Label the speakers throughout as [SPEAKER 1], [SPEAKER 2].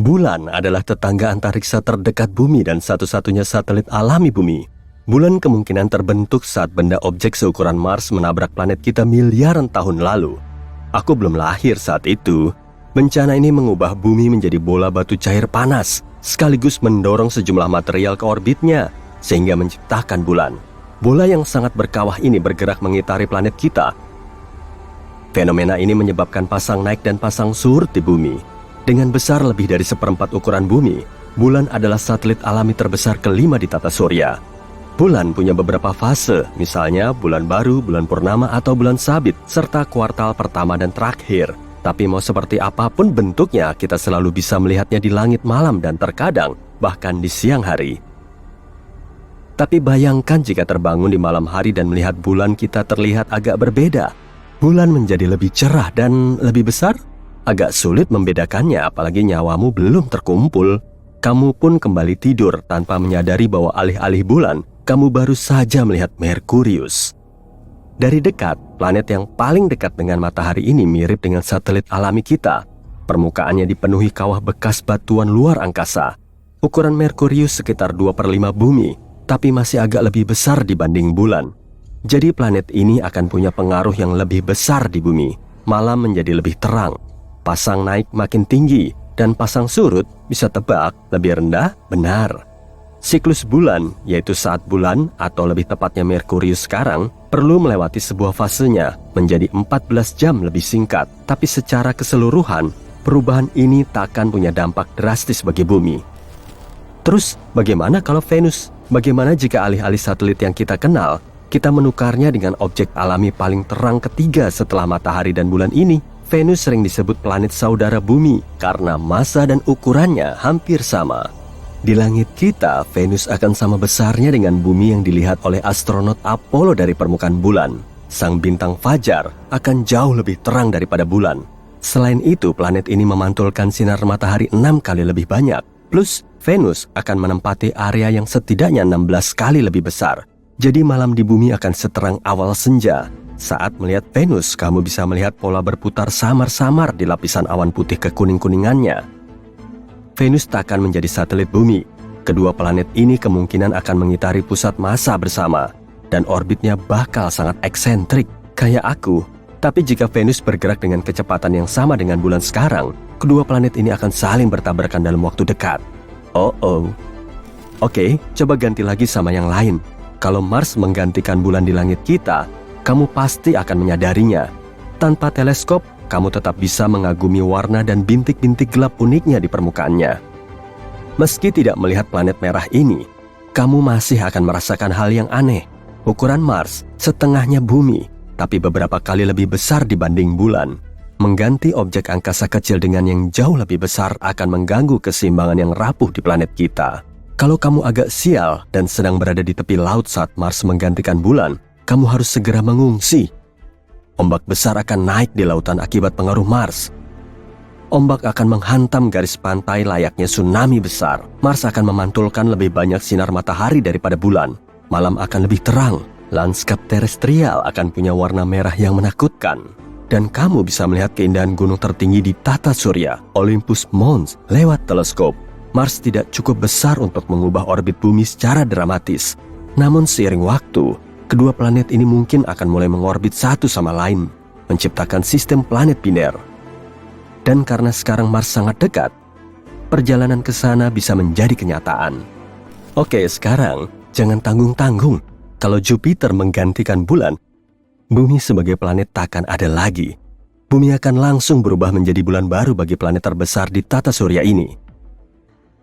[SPEAKER 1] Bulan adalah tetangga antariksa terdekat bumi dan satu-satunya satelit alami bumi. Bulan kemungkinan terbentuk saat benda objek seukuran Mars menabrak planet kita miliaran tahun lalu. Aku belum lahir saat itu. Bencana ini mengubah bumi menjadi bola batu cair panas, sekaligus mendorong sejumlah material ke orbitnya, sehingga menciptakan bulan. Bola yang sangat berkawah ini bergerak mengitari planet kita. Fenomena ini menyebabkan pasang naik dan pasang surut di bumi. Dengan besar lebih dari seperempat ukuran bumi, bulan adalah satelit alami terbesar kelima di tata surya. Bulan punya beberapa fase, misalnya bulan baru, bulan purnama, atau bulan sabit, serta kuartal pertama dan terakhir. Tapi mau seperti apapun bentuknya, kita selalu bisa melihatnya di langit malam dan terkadang bahkan di siang hari. Tapi bayangkan jika terbangun di malam hari dan melihat bulan kita terlihat agak berbeda. Bulan menjadi lebih cerah dan lebih besar? Agak sulit membedakannya, apalagi nyawamu belum terkumpul. Kamu pun kembali tidur tanpa menyadari bahwa alih-alih bulan, kamu baru saja melihat Merkurius. Dari dekat, planet yang paling dekat dengan matahari ini mirip dengan satelit alami kita. Permukaannya dipenuhi kawah bekas batuan luar angkasa. Ukuran Merkurius sekitar 2/5 bumi, tapi masih agak lebih besar dibanding bulan. Jadi planet ini akan punya pengaruh yang lebih besar di bumi. Malam menjadi lebih terang. Pasang naik makin tinggi, dan pasang surut bisa tebak lebih rendah, benar. Siklus bulan, yaitu saat bulan atau lebih tepatnya Merkurius sekarang, perlu melewati sebuah fasenya menjadi 14 jam lebih singkat. Tapi secara keseluruhan, perubahan ini takkan punya dampak drastis bagi bumi. Terus, bagaimana kalau Venus? Bagaimana jika alih-alih satelit yang kita kenal, kita menukarnya dengan objek alami paling terang ketiga setelah matahari dan bulan ini? Venus sering disebut planet saudara bumi karena massa dan ukurannya hampir sama. Di langit kita, Venus akan sama besarnya dengan bumi yang dilihat oleh astronot Apollo dari permukaan bulan. Sang bintang fajar akan jauh lebih terang daripada bulan. Selain itu, planet ini memantulkan sinar matahari 6 kali lebih banyak. Plus, Venus akan menempati area yang setidaknya 16 kali lebih besar. Jadi malam di bumi akan seterang awal senja. Saat melihat Venus, kamu bisa melihat pola berputar samar-samar di lapisan awan putih kekuning-kuningannya. Venus tak akan menjadi satelit bumi. Kedua planet ini kemungkinan akan mengitari pusat massa bersama, dan orbitnya bakal sangat eksentrik, kayak aku. Tapi jika Venus bergerak dengan kecepatan yang sama dengan bulan sekarang, kedua planet ini akan saling bertabrakan dalam waktu dekat. Oke, coba ganti lagi sama yang lain. Kalau Mars menggantikan bulan di langit kita, kamu pasti akan menyadarinya. Tanpa teleskop, kamu tetap bisa mengagumi warna dan bintik-bintik gelap uniknya di permukaannya. Meski tidak melihat planet merah ini, kamu masih akan merasakan hal yang aneh. Ukuran Mars setengahnya bumi, tapi beberapa kali lebih besar dibanding bulan. Mengganti objek angkasa kecil dengan yang jauh lebih besar akan mengganggu keseimbangan yang rapuh di planet kita. Kalau kamu agak sial dan sedang berada di tepi laut saat Mars menggantikan bulan, kamu harus segera mengungsi. Ombak besar akan naik di lautan akibat pengaruh Mars. Ombak akan menghantam garis pantai layaknya tsunami besar. Mars akan memantulkan lebih banyak sinar matahari daripada bulan. Malam akan lebih terang. Lanskap terestrial akan punya warna merah yang menakutkan. Dan kamu bisa melihat keindahan gunung tertinggi di tata surya, Olympus Mons, lewat teleskop. Mars tidak cukup besar untuk mengubah orbit bumi secara dramatis. Namun seiring waktu, kedua planet ini mungkin akan mulai mengorbit satu sama lain, menciptakan sistem planet biner. Dan karena sekarang Mars sangat dekat, perjalanan ke sana bisa menjadi kenyataan. Oke, sekarang jangan tanggung-tanggung. Kalau Jupiter menggantikan bulan, bumi sebagai planet takkan ada lagi. Bumi akan langsung berubah menjadi bulan baru bagi planet terbesar di tata surya ini.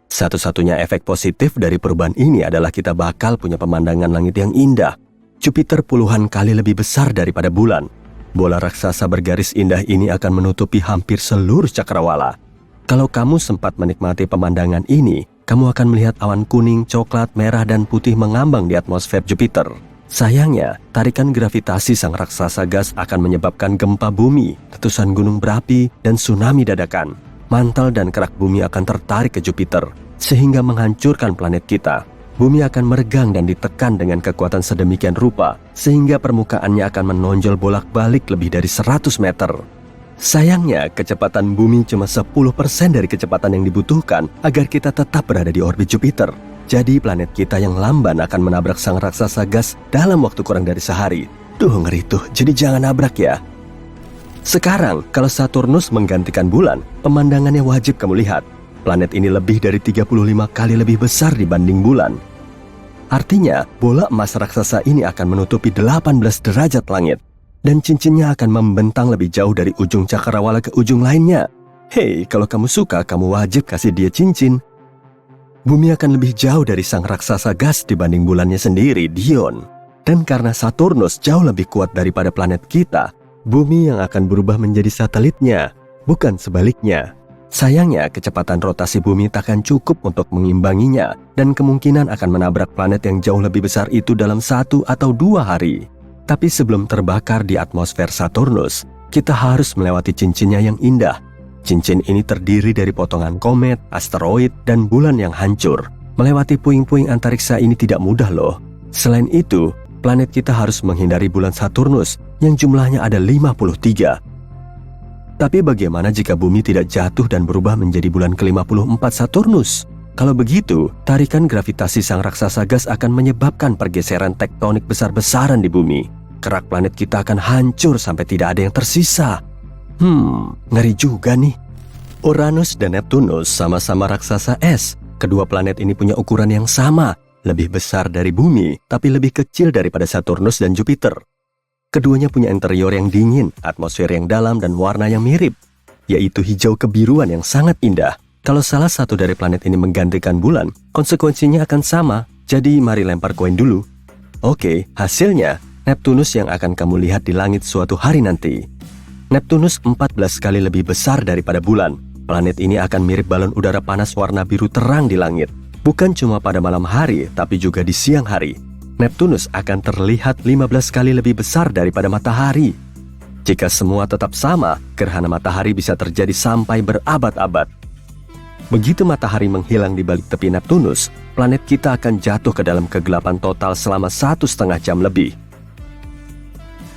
[SPEAKER 1] Satu-satunya efek positif dari perubahan ini adalah kita bakal punya pemandangan langit yang indah. Jupiter puluhan kali lebih besar daripada bulan. Bola raksasa bergaris indah ini akan menutupi hampir seluruh cakrawala. Kalau kamu sempat menikmati pemandangan ini, kamu akan melihat awan kuning, coklat, merah, dan putih mengambang di atmosfer Jupiter. Sayangnya, tarikan gravitasi sang raksasa gas akan menyebabkan gempa bumi, letusan gunung berapi, dan tsunami dadakan. Mantel dan kerak bumi akan tertarik ke Jupiter, sehingga menghancurkan planet kita. Bumi akan meregang dan ditekan dengan kekuatan sedemikian rupa, sehingga permukaannya akan menonjol bolak-balik lebih dari 100 meter. Sayangnya, kecepatan bumi cuma 10% dari kecepatan yang dibutuhkan agar kita tetap berada di orbit Jupiter. Jadi planet kita yang lamban akan menabrak sang raksasa gas dalam waktu kurang dari sehari. Duh, ngeri tuh, jadi jangan nabrak ya. Sekarang, kalau Saturnus menggantikan bulan, pemandangannya wajib kamu lihat. Planet ini lebih dari 35 kali lebih besar dibanding bulan. Artinya, bola emas raksasa ini akan menutupi 18 derajat langit. Dan cincinnya akan membentang lebih jauh dari ujung cakrawala ke ujung lainnya. Hei, kalau kamu suka, kamu wajib kasih dia cincin. Bumi akan lebih jauh dari sang raksasa gas dibanding bulannya sendiri, Dion. Dan karena Saturnus jauh lebih kuat daripada planet kita, bumi yang akan berubah menjadi satelitnya, bukan sebaliknya. Sayangnya, kecepatan rotasi bumi takkan cukup untuk mengimbanginya, dan kemungkinan akan menabrak planet yang jauh lebih besar itu dalam 1 atau 2 hari. Tapi sebelum terbakar di atmosfer Saturnus, kita harus melewati cincinnya yang indah. Cincin ini terdiri dari potongan komet, asteroid, dan bulan yang hancur. Melewati puing-puing antariksa ini tidak mudah loh. Selain itu, planet kita harus menghindari bulan Saturnus yang jumlahnya ada 53. Tapi bagaimana jika bumi tidak jatuh dan berubah menjadi bulan ke-54 Saturnus? Kalau begitu, tarikan gravitasi sang raksasa gas akan menyebabkan pergeseran tektonik besar-besaran di bumi. Kerak planet kita akan hancur sampai tidak ada yang tersisa. Ngeri juga nih. Uranus dan Neptunus sama-sama raksasa es. Kedua planet ini punya ukuran yang sama, lebih besar dari bumi, tapi lebih kecil daripada Saturnus dan Jupiter. Keduanya punya interior yang dingin, atmosfer yang dalam, dan warna yang mirip, yaitu hijau kebiruan yang sangat indah. Kalau salah satu dari planet ini menggantikan bulan, konsekuensinya akan sama. Jadi mari lempar koin dulu. Oke, hasilnya Neptunus yang akan kamu lihat di langit suatu hari nanti. Neptunus 14 kali lebih besar daripada bulan. Planet ini akan mirip balon udara panas warna biru terang di langit. Bukan cuma pada malam hari, tapi juga di siang hari. Neptunus akan terlihat 15 kali lebih besar daripada matahari. Jika semua tetap sama, gerhana matahari bisa terjadi sampai berabad-abad. Begitu matahari menghilang di balik tepi Neptunus, planet kita akan jatuh ke dalam kegelapan total selama 1,5 jam lebih.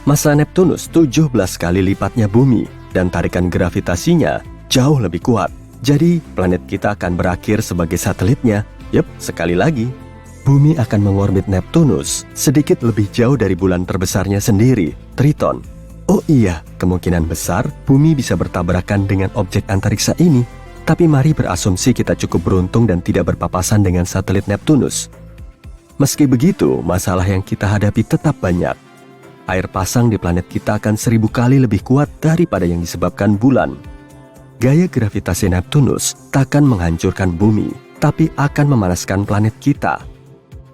[SPEAKER 1] Massa Neptunus 17 kali lipatnya bumi, dan tarikan gravitasinya jauh lebih kuat. Jadi, planet kita akan berakhir sebagai satelitnya. Yep, sekali lagi. Bumi akan mengorbit Neptunus sedikit lebih jauh dari bulan terbesarnya sendiri, Triton. Oh iya, kemungkinan besar bumi bisa bertabrakan dengan objek antariksa ini. Tapi mari berasumsi kita cukup beruntung dan tidak berpapasan dengan satelit Neptunus. Meski begitu, masalah yang kita hadapi tetap banyak. Air pasang di planet kita akan 1000 kali lebih kuat daripada yang disebabkan bulan. Gaya gravitasi Neptunus takkan menghancurkan bumi, tapi akan memanaskan planet kita.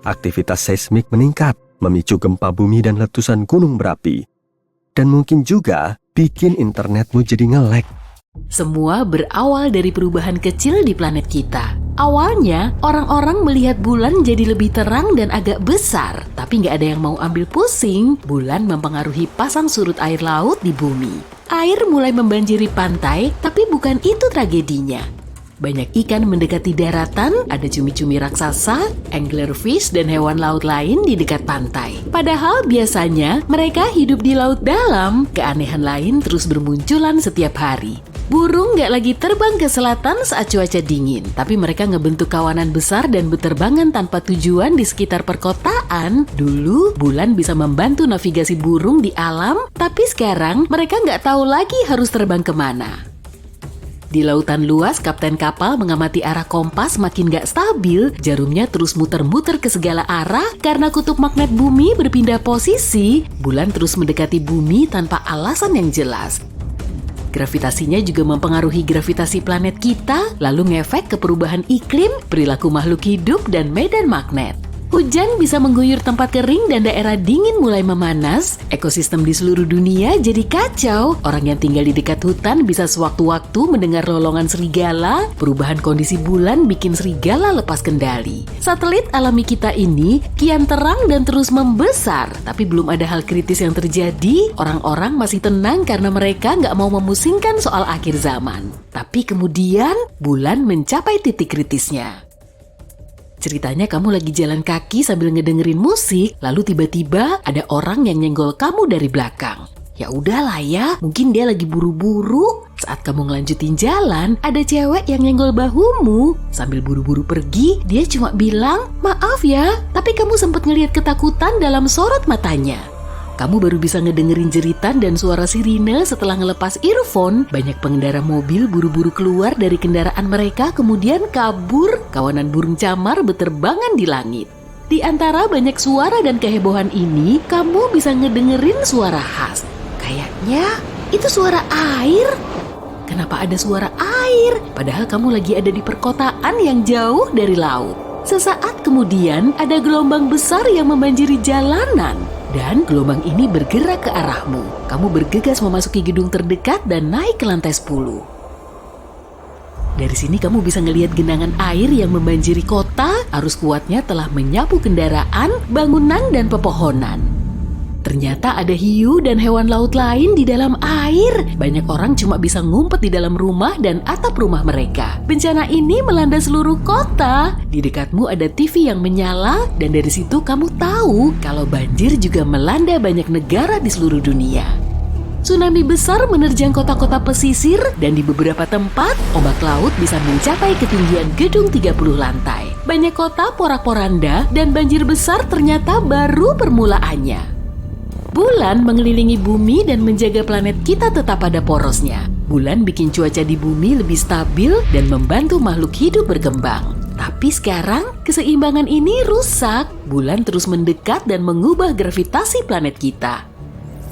[SPEAKER 1] Aktivitas seismik meningkat, memicu gempa bumi dan letusan gunung berapi. Dan mungkin juga bikin internetmu jadi nge-lag.
[SPEAKER 2] Semua berawal dari perubahan kecil di planet kita. Awalnya, orang-orang melihat bulan jadi lebih terang dan agak besar. Tapi nggak ada yang mau ambil pusing, bulan mempengaruhi pasang surut air laut di bumi. Air mulai membanjiri pantai, tapi bukan itu tragedinya. Banyak ikan mendekati daratan, ada cumi-cumi raksasa, anglerfish, dan hewan laut lain di dekat pantai. Padahal biasanya mereka hidup di laut dalam, keanehan lain terus bermunculan setiap hari. Burung nggak lagi terbang ke selatan saat cuaca dingin, tapi mereka ngebentuk kawanan besar dan berterbangan tanpa tujuan di sekitar perkotaan. Dulu, bulan bisa membantu navigasi burung di alam, tapi sekarang mereka nggak tahu lagi harus terbang kemana. Di lautan luas, kapten kapal mengamati arah kompas makin gak stabil, jarumnya terus muter-muter ke segala arah karena kutub magnet bumi berpindah posisi, bulan terus mendekati bumi tanpa alasan yang jelas. Gravitasinya juga mempengaruhi gravitasi planet kita, lalu ngefek ke perubahan iklim, perilaku makhluk hidup, dan medan magnet. Hujan bisa mengguyur tempat kering dan daerah dingin mulai memanas, ekosistem di seluruh dunia jadi kacau, orang yang tinggal di dekat hutan bisa sewaktu-waktu mendengar lolongan serigala, perubahan kondisi bulan bikin serigala lepas kendali. Satelit alami kita ini kian terang dan terus membesar, tapi belum ada hal kritis yang terjadi, orang-orang masih tenang karena mereka nggak mau memusingkan soal akhir zaman. Tapi kemudian, bulan mencapai titik kritisnya. Ceritanya kamu lagi jalan kaki sambil ngedengerin musik, lalu tiba-tiba ada orang yang nyenggol kamu dari belakang. Ya udahlah ya, mungkin dia lagi buru-buru. Saat kamu ngelanjutin jalan, ada cewek yang nyenggol bahumu. Sambil buru-buru pergi, dia cuma bilang, "Maaf ya, tapi kamu sempat ngelihat ketakutan dalam sorot matanya." Kamu baru bisa ngedengerin jeritan dan suara sirine setelah ngelepas earphone. Banyak pengendara mobil buru-buru keluar dari kendaraan mereka, kemudian kabur. Kawanan burung camar beterbangan di langit. Di antara banyak suara dan kehebohan ini, kamu bisa ngedengerin suara khas. Kayaknya itu suara air. Kenapa ada suara air? Padahal kamu lagi ada di perkotaan yang jauh dari laut. Sesaat kemudian ada gelombang besar yang membanjiri jalanan. Dan gelombang ini bergerak ke arahmu. Kamu bergegas memasuki gedung terdekat dan naik ke lantai 10. Dari sini kamu bisa ngelihat genangan air yang membanjiri kota. Arus kuatnya telah menyapu kendaraan, bangunan, dan pepohonan. Ternyata ada hiu dan hewan laut lain di dalam air. Banyak orang cuma bisa ngumpet di dalam rumah dan atap rumah mereka. Bencana ini melanda seluruh kota. Di dekatmu ada TV yang menyala, dan dari situ kamu tahu kalau banjir juga melanda banyak negara di seluruh dunia. Tsunami besar menerjang kota-kota pesisir, dan di beberapa tempat, ombak laut bisa mencapai ketinggian gedung 30 lantai. Banyak kota porak-poranda, dan banjir besar ternyata baru permulaannya. Bulan mengelilingi bumi dan menjaga planet kita tetap pada porosnya. Bulan bikin cuaca di bumi lebih stabil dan membantu makhluk hidup berkembang. Tapi sekarang, keseimbangan ini rusak. Bulan terus mendekat dan mengubah gravitasi planet kita.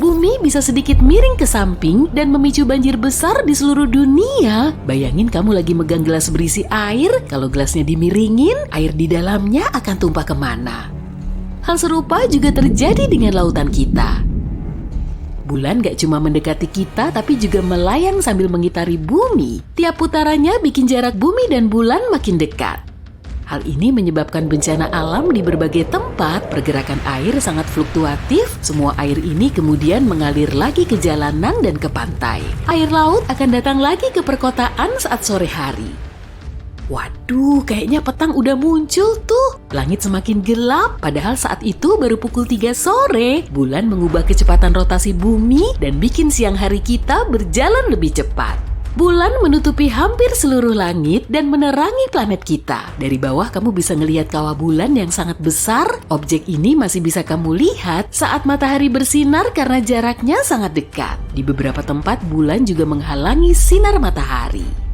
[SPEAKER 2] Bumi bisa sedikit miring ke samping dan memicu banjir besar di seluruh dunia. Bayangin kamu lagi megang gelas berisi air, kalau gelasnya dimiringin, air di dalamnya akan tumpah kemana. Hal serupa juga terjadi dengan lautan kita. Bulan gak cuma mendekati kita, tapi juga melayang sambil mengitari bumi. Tiap putarannya bikin jarak bumi dan bulan makin dekat. Hal ini menyebabkan bencana alam di berbagai tempat. Pergerakan air sangat fluktuatif. Semua air ini kemudian mengalir lagi ke jalanan dan ke pantai. Air laut akan datang lagi ke perkotaan saat sore hari. Waduh, kayaknya petang udah muncul tuh. Langit semakin gelap, padahal saat itu baru pukul 3 sore. Bulan mengubah kecepatan rotasi bumi dan bikin siang hari kita berjalan lebih cepat. Bulan menutupi hampir seluruh langit dan menerangi planet kita. Dari bawah kamu bisa ngelihat kawah bulan yang sangat besar. Objek ini masih bisa kamu lihat saat matahari bersinar karena jaraknya sangat dekat. Di beberapa tempat bulan juga menghalangi sinar matahari.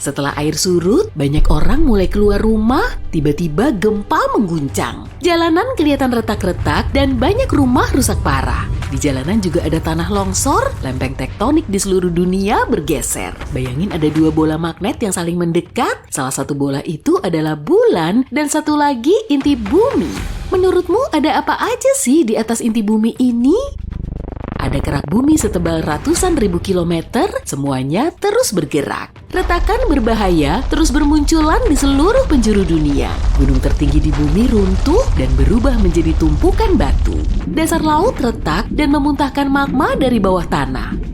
[SPEAKER 2] Setelah air surut, banyak orang mulai keluar rumah. Tiba-tiba gempa mengguncang. Jalanan kelihatan retak-retak dan banyak rumah rusak parah. Di jalanan juga ada tanah longsor, lempeng tektonik di seluruh dunia bergeser. Bayangin ada 2 bola magnet yang saling mendekat. Salah satu bola itu adalah bulan dan satu lagi inti bumi. Menurutmu ada apa aja sih di atas inti bumi ini? Ada kerak bumi setebal ratusan ribu kilometer, semuanya terus bergerak. Retakan berbahaya terus bermunculan di seluruh penjuru dunia. Gunung tertinggi di bumi runtuh dan berubah menjadi tumpukan batu. Dasar laut retak dan memuntahkan magma dari bawah tanah.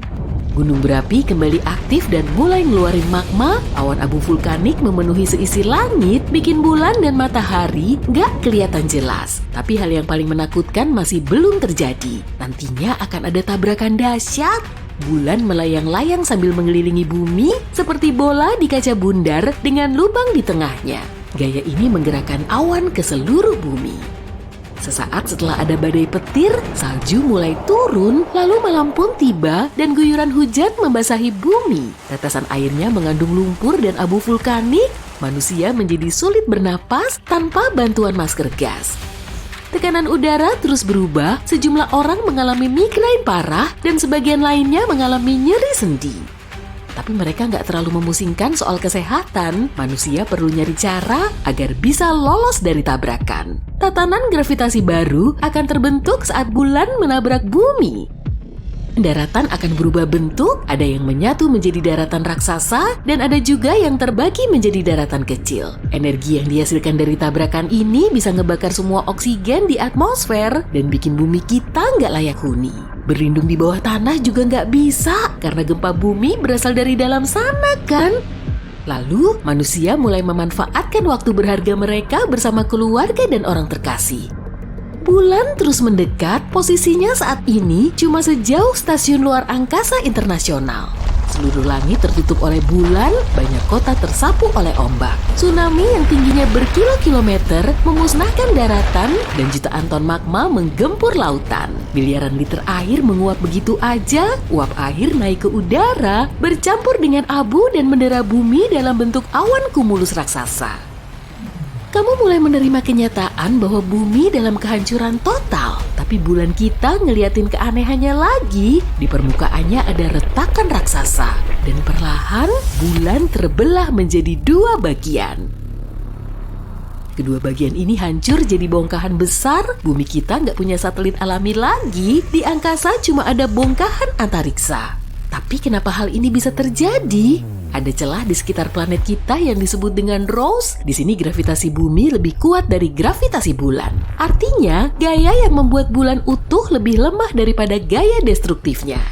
[SPEAKER 2] Gunung berapi kembali aktif dan mulai ngeluarin magma. Awan abu vulkanik memenuhi seisi langit, bikin bulan dan matahari nggak kelihatan jelas. Tapi hal yang paling menakutkan masih belum terjadi. Nantinya akan ada tabrakan dahsyat. Bulan melayang-layang sambil mengelilingi bumi seperti bola di kaca bundar dengan lubang di tengahnya. Gaya ini menggerakkan awan ke seluruh bumi. Sesaat setelah ada badai petir, salju mulai turun, lalu malam pun tiba dan guyuran hujan membasahi bumi. Tetesan airnya mengandung lumpur dan abu vulkanik. Manusia menjadi sulit bernapas tanpa bantuan masker gas. Tekanan udara terus berubah, sejumlah orang mengalami migrain parah dan sebagian lainnya mengalami nyeri sendi. Tapi mereka nggak terlalu memusingkan soal kesehatan. Manusia perlu nyari cara agar bisa lolos dari tabrakan. Tatanan gravitasi baru akan terbentuk saat bulan menabrak bumi. Daratan akan berubah bentuk, ada yang menyatu menjadi daratan raksasa, dan ada juga yang terbagi menjadi daratan kecil. Energi yang dihasilkan dari tabrakan ini bisa ngebakar semua oksigen di atmosfer dan bikin bumi kita nggak layak huni. Berlindung di bawah tanah juga nggak bisa, karena gempa bumi berasal dari dalam sana kan? Lalu, manusia mulai memanfaatkan waktu berharga mereka bersama keluarga dan orang terkasih. Bulan terus mendekat, posisinya saat ini cuma sejauh stasiun luar angkasa internasional. Seluruh langit tertutup oleh bulan, banyak kota tersapu oleh ombak. Tsunami yang tingginya berkilo-kilometer memusnahkan daratan dan jutaan ton magma menggempur lautan. Miliaran liter air menguap begitu aja, uap air naik ke udara, bercampur dengan abu dan mendera bumi dalam bentuk awan kumulus raksasa. Kamu mulai menerima kenyataan bahwa bumi dalam kehancuran total. Tapi bulan kita ngeliatin keanehannya lagi. Di permukaannya ada retakan raksasa. Dan perlahan bulan terbelah menjadi 2 bagian. Kedua bagian ini hancur jadi bongkahan besar. Bumi kita nggak punya satelit alami lagi. Di angkasa cuma ada bongkahan antariksa. Tapi kenapa hal ini bisa terjadi? Ada celah di sekitar planet kita yang disebut dengan Ross. Di sini gravitasi bumi lebih kuat dari gravitasi bulan. Artinya, gaya yang membuat bulan utuh lebih lemah daripada gaya destruktifnya.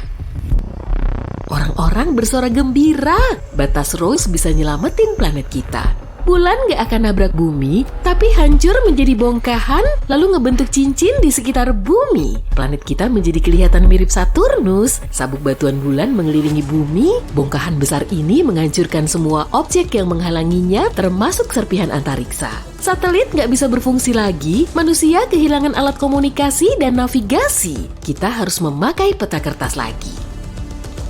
[SPEAKER 2] Orang-orang bersorak gembira. Batas Ross bisa nyelamatin planet kita. Bulan gak akan nabrak bumi, tapi hancur menjadi bongkahan, lalu ngebentuk cincin di sekitar bumi. Planet kita menjadi kelihatan mirip Saturnus. Sabuk batuan bulan mengelilingi bumi. Bongkahan besar ini menghancurkan semua objek yang menghalanginya, termasuk serpihan antariksa. Satelit nggak bisa berfungsi lagi, manusia kehilangan alat komunikasi dan navigasi. Kita harus memakai peta kertas lagi.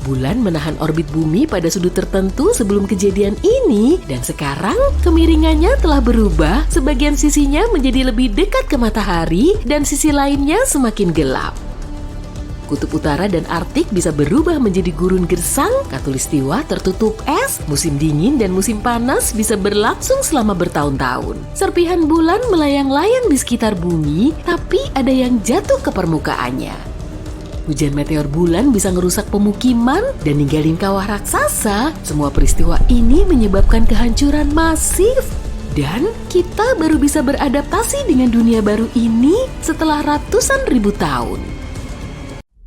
[SPEAKER 2] Bulan menahan orbit bumi pada sudut tertentu sebelum kejadian ini, dan sekarang kemiringannya telah berubah, sebagian sisinya menjadi lebih dekat ke matahari dan sisi lainnya semakin gelap. Kutub utara dan Arktik bisa berubah menjadi gurun gersang, khatulistiwa tertutup es, musim dingin dan musim panas bisa berlangsung selama bertahun-tahun. Serpihan bulan melayang-layang di sekitar bumi, tapi ada yang jatuh ke permukaannya. Hujan meteor bulan bisa ngerusak pemukiman dan ninggalin kawah raksasa. Semua peristiwa ini menyebabkan kehancuran masif. Dan kita baru bisa beradaptasi dengan dunia baru ini setelah ratusan ribu tahun.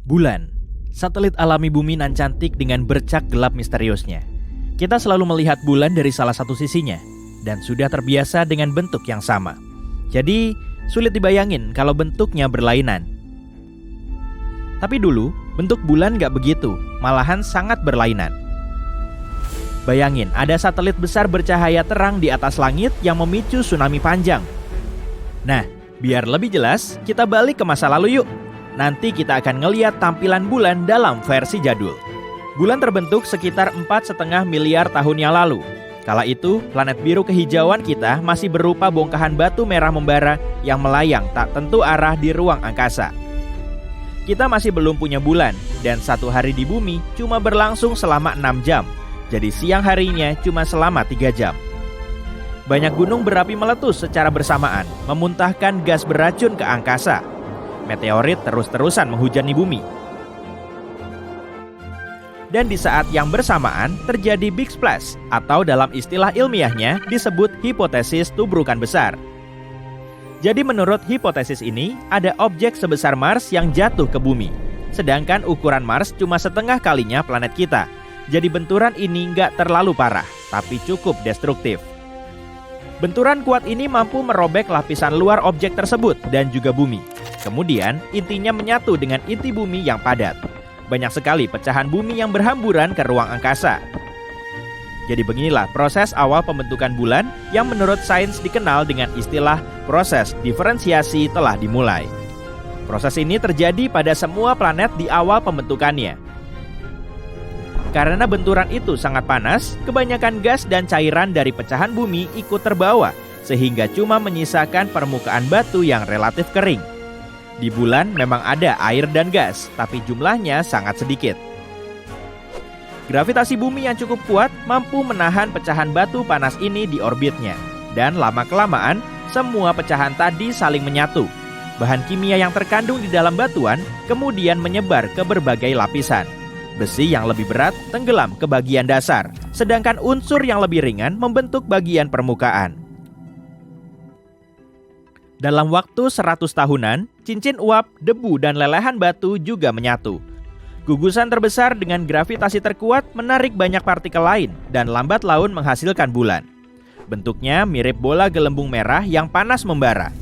[SPEAKER 3] Bulan, satelit alami bumi nan cantik dengan bercak gelap misteriusnya. Kita selalu melihat bulan dari salah satu sisinya dan sudah terbiasa dengan bentuk yang sama. Jadi, sulit dibayangin kalau bentuknya berlainan. Tapi dulu, bentuk bulan gak begitu, malahan sangat berlainan. Bayangin, ada satelit besar bercahaya terang di atas langit yang memicu tsunami panjang. Nah, biar lebih jelas, kita balik ke masa lalu yuk. Nanti kita akan ngeliat tampilan bulan dalam versi jadul. Bulan terbentuk sekitar 4,5 miliar tahun yang lalu. Kala itu, planet biru kehijauan kita masih berupa bongkahan batu merah membara yang melayang tak tentu arah di ruang angkasa. Kita masih belum punya bulan, dan satu hari di bumi cuma berlangsung selama 6 jam. Jadi siang harinya cuma selama 3 jam. Banyak gunung berapi meletus secara bersamaan, memuntahkan gas beracun ke angkasa. Meteorit terus-terusan menghujani bumi. Dan di saat yang bersamaan terjadi Big Splash, atau dalam istilah ilmiahnya disebut hipotesis tubrukan besar. Jadi menurut hipotesis ini, ada objek sebesar Mars yang jatuh ke bumi. Sedangkan ukuran Mars cuma setengah kalinya planet kita. Jadi benturan ini nggak terlalu parah, tapi cukup destruktif. Benturan kuat ini mampu merobek lapisan luar objek tersebut dan juga bumi. Kemudian, intinya menyatu dengan inti bumi yang padat. Banyak sekali pecahan bumi yang berhamburan ke ruang angkasa. Jadi beginilah proses awal pembentukan bulan yang menurut sains dikenal dengan istilah proses diferensiasi telah dimulai. Proses ini terjadi pada semua planet di awal pembentukannya. Karena benturan itu sangat panas, kebanyakan gas dan cairan dari pecahan bumi ikut terbawa, sehingga cuma menyisakan permukaan batu yang relatif kering. Di bulan memang ada air dan gas, tapi jumlahnya sangat sedikit. Gravitasi bumi yang cukup kuat mampu menahan pecahan batu panas ini di orbitnya. Dan lama-kelamaan, semua pecahan tadi saling menyatu. Bahan kimia yang terkandung di dalam batuan kemudian menyebar ke berbagai lapisan. Besi yang lebih berat tenggelam ke bagian dasar, sedangkan unsur yang lebih ringan membentuk bagian permukaan. Dalam waktu 100 tahunan, cincin uap, debu, dan lelehan batu juga menyatu. Gugusan terbesar dengan gravitasi terkuat menarik banyak partikel lain dan lambat laun menghasilkan bulan. Bentuknya mirip bola gelembung merah yang panas membara.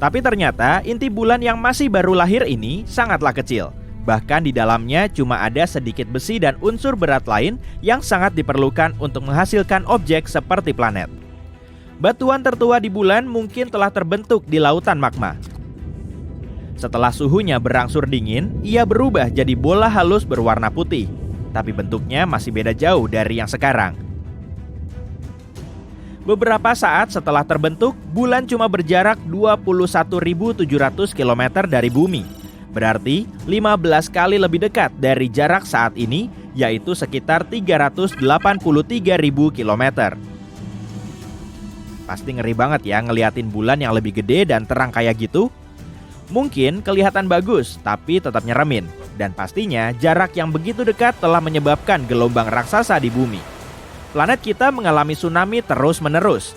[SPEAKER 3] Tapi ternyata inti bulan yang masih baru lahir ini sangatlah kecil. Bahkan di dalamnya cuma ada sedikit besi dan unsur berat lain yang sangat diperlukan untuk menghasilkan objek seperti planet. Batuan tertua di bulan mungkin telah terbentuk di lautan magma. Setelah suhunya berangsur dingin, ia berubah jadi bola halus berwarna putih. Tapi bentuknya masih beda jauh dari yang sekarang. Beberapa saat setelah terbentuk, bulan cuma berjarak 21.700 km dari bumi. Berarti 15 kali lebih dekat dari jarak saat ini, yaitu sekitar 383.000 km. Pasti ngeri banget ya ngeliatin bulan yang lebih gede dan terang kayak gitu. Mungkin kelihatan bagus, tapi tetap nyeremin. Dan pastinya jarak yang begitu dekat telah menyebabkan gelombang raksasa di bumi. Planet kita mengalami tsunami terus-menerus.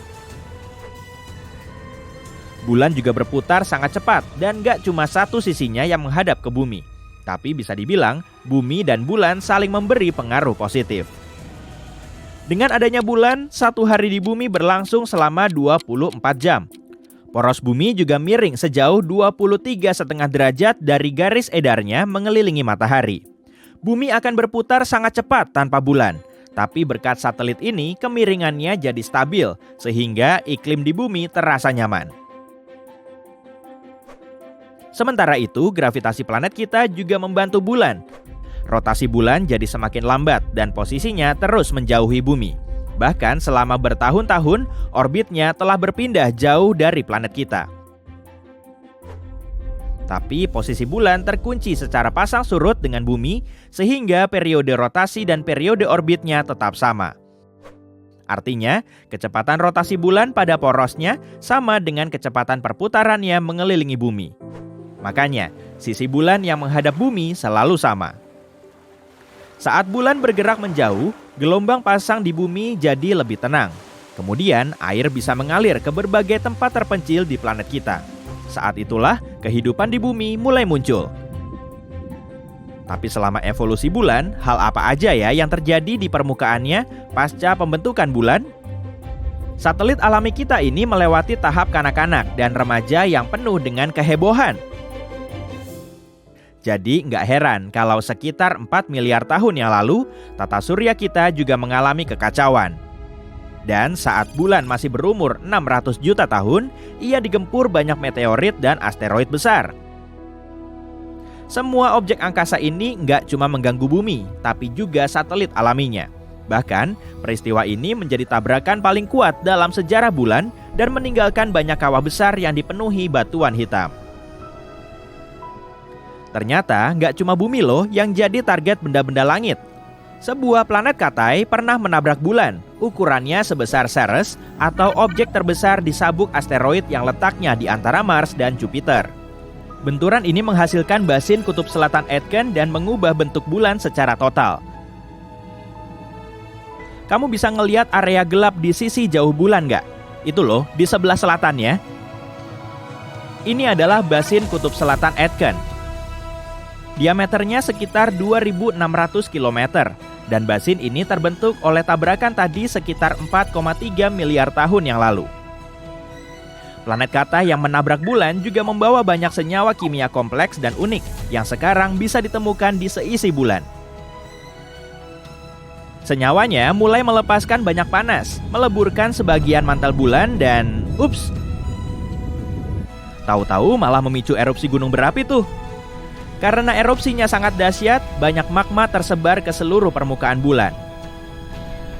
[SPEAKER 3] Bulan juga berputar sangat cepat dan gak cuma satu sisinya yang menghadap ke bumi. Tapi bisa dibilang, bumi dan bulan saling memberi pengaruh positif. Dengan adanya bulan, satu hari di bumi berlangsung selama 24 jam. Poros bumi juga miring sejauh 23,5 derajat dari garis edarnya mengelilingi matahari. Bumi akan berputar sangat cepat tanpa bulan. Tapi berkat satelit ini, kemiringannya jadi stabil, sehingga iklim di bumi terasa nyaman. Sementara itu, gravitasi planet kita juga membantu bulan. Rotasi bulan jadi semakin lambat dan posisinya terus menjauhi bumi. Bahkan selama bertahun-tahun, orbitnya telah berpindah jauh dari planet kita. Tapi posisi bulan terkunci secara pasang surut dengan bumi, sehingga periode rotasi dan periode orbitnya tetap sama. Artinya, kecepatan rotasi bulan pada porosnya sama dengan kecepatan perputarannya mengelilingi bumi. Makanya, sisi bulan yang menghadap bumi selalu sama. Saat bulan bergerak menjauh, gelombang pasang di bumi jadi lebih tenang. Kemudian, air bisa mengalir ke berbagai tempat terpencil di planet kita. Saat itulah kehidupan di bumi mulai muncul. Tapi selama evolusi bulan, hal apa aja ya yang terjadi di permukaannya pasca pembentukan bulan? Satelit alami kita ini melewati tahap kanak-kanak dan remaja yang penuh dengan kehebohan. Jadi nggak heran kalau sekitar 4 miliar tahun yang lalu, tata surya kita juga mengalami kekacauan. Dan saat bulan masih berumur 600 juta tahun, ia digempur banyak meteorit dan asteroid besar. Semua objek angkasa ini nggak cuma mengganggu bumi, tapi juga satelit alaminya. Bahkan, peristiwa ini menjadi tabrakan paling kuat dalam sejarah bulan dan meninggalkan banyak kawah besar yang dipenuhi batuan hitam. Ternyata nggak cuma bumi loh yang jadi target benda-benda langit. Sebuah planet Katai pernah menabrak bulan, ukurannya sebesar Ceres atau objek terbesar di sabuk asteroid yang letaknya di antara Mars dan Jupiter. Benturan ini menghasilkan basin kutub selatan Aitken dan mengubah bentuk bulan secara total. Kamu bisa ngelihat area gelap di sisi jauh bulan nggak? Itu loh, di sebelah selatannya. Ini adalah basin kutub selatan Aitken. Diameternya sekitar 2.600 km, dan basin ini terbentuk oleh tabrakan tadi sekitar 4,3 miliar tahun yang lalu. Planet Katai yang menabrak bulan juga membawa banyak senyawa kimia kompleks dan unik yang sekarang bisa ditemukan di seisi bulan. Senyawanya mulai melepaskan banyak panas, meleburkan sebagian mantel bulan dan ups! Tahu-tahu malah memicu erupsi gunung berapi tuh. Karena erupsinya sangat dahsyat, banyak magma tersebar ke seluruh permukaan bulan.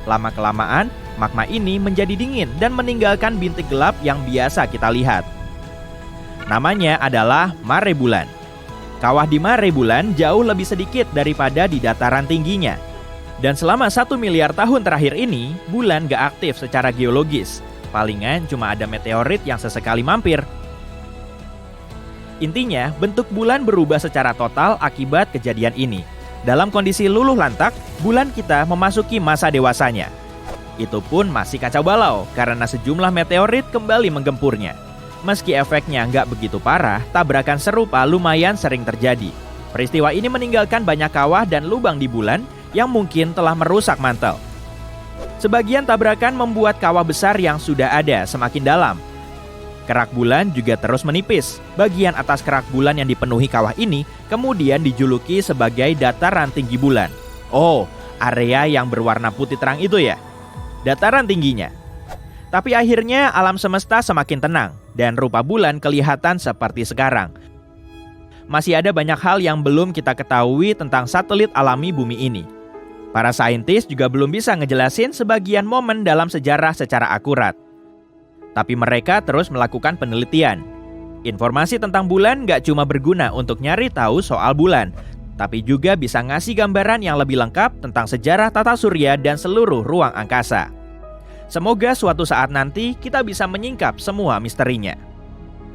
[SPEAKER 3] Lama-kelamaan, magma ini menjadi dingin dan meninggalkan bintik gelap yang biasa kita lihat. Namanya adalah mare bulan. Kawah di mare bulan jauh lebih sedikit daripada di dataran tingginya. Dan selama 1 miliar tahun terakhir ini, bulan gak aktif secara geologis. Palingan cuma ada meteorit yang sesekali mampir. Intinya, bentuk bulan berubah secara total akibat kejadian ini. Dalam kondisi luluh lantak, bulan kita memasuki masa dewasanya. Itu pun masih kacau balau karena sejumlah meteorit kembali menggempurnya. Meski efeknya nggak begitu parah, tabrakan serupa lumayan sering terjadi. Peristiwa ini meninggalkan banyak kawah dan lubang di bulan yang mungkin telah merusak mantel. Sebagian tabrakan membuat kawah besar yang sudah ada semakin dalam. Kerak bulan juga terus menipis. Bagian atas kerak bulan yang dipenuhi kawah ini kemudian dijuluki sebagai dataran tinggi bulan. Oh, area yang berwarna putih terang itu ya? Dataran tingginya. Tapi akhirnya alam semesta semakin tenang dan rupa bulan kelihatan seperti sekarang. Masih ada banyak hal yang belum kita ketahui tentang satelit alami bumi ini. Para saintis juga belum bisa ngejelasin sebagian momen dalam sejarah secara akurat. Tapi mereka terus melakukan penelitian. Informasi tentang bulan gak cuma berguna untuk nyari tahu soal bulan, tapi juga bisa ngasih gambaran yang lebih lengkap tentang sejarah tata surya dan seluruh ruang angkasa. Semoga suatu saat nanti kita bisa menyingkap semua misterinya.